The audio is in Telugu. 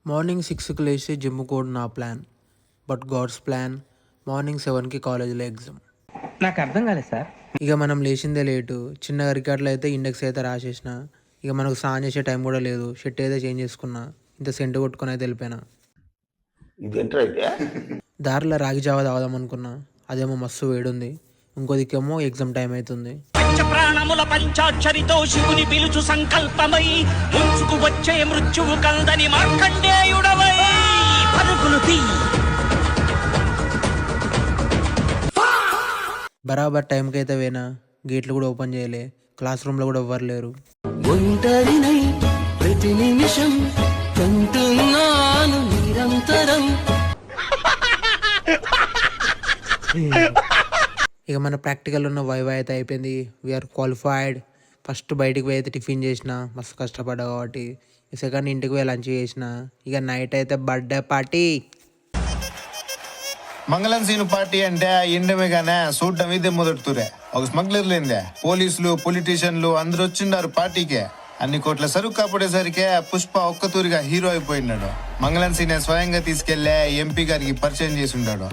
మార్నింగ్ 6కి లేచి జిమ్ కూడా నా plan. But God's plan morning 7కి కాలేజీలో ఎగ్జామ్. నాకు అర్థం కాలేదు సార్. ఇక మనం లేచిందే లేటు. చిన్నగా రికార్డులో అయితే ఇండెక్స్ అయితే రాసేసిన. ఇక మనకు స్నానం చేసే టైం కూడా లేదు. షర్ట్ అయితే చేంజ్ చేసుకున్నా. ఇంత సెంటు కొట్టుకొని అయితే వెళ్ళిపోయినా. దారిలో రాగి జావ తాగుదాం అనుకున్నా. అదేమో మస్తు వేడుంది. ఇంకో దిక్కేమో ఎగ్జామ్ టైం అవుతుంది. ప్రాణముల పంచాక్షరితో శివుని పిలుచు సంకల్పమై ముంచుకు వచ్చే మృత్యువు కందని మార్కండేయుడవై పరుగులు తీ. బరాబర్ టైంకి అయితే వేనా. గేట్లు కూడా ఓపెన్ చేయలే. క్లాస్ రూమ్లో కూడా ఎవ్వరు లేరు. ఒంటరినై ప్రతి నిమిషం కంటున్నాను నిరంతరం. ఇక మన ప్రాక్టికల్ ఉన్న వైవా అయితే అయిపోయింది. We are qualified. ఫస్ట్ బయటికి పోయి అయితే టిఫిన్ చేసిన. మస్తు కష్టపడ్డా కాబట్టి. సెకండ్ ఇంటికి పోయి లంచ్ చేసిన. ఇక నైట్ అయితే బర్త్డే పార్టీ. మంగళం సీను పార్టీ అంటే ఎండమే గానే చూడటం ఇదే మొదటితూరే. ఒక స్మగ్లర్ లేందే, పోలీసులు పొలిటీషియన్లు అందరు వచ్చిండారు పార్టీకే. అన్ని కోట్ల సరుకు కాపాడేసరికే పుష్ప ఒక్కతూరిగా హీరో అయిపోయినాడు. మంగళం సీనే స్వయంగా తీసుకెళ్లే ఎంపీ గారికి పరిచయం చేసి ఉండాడు.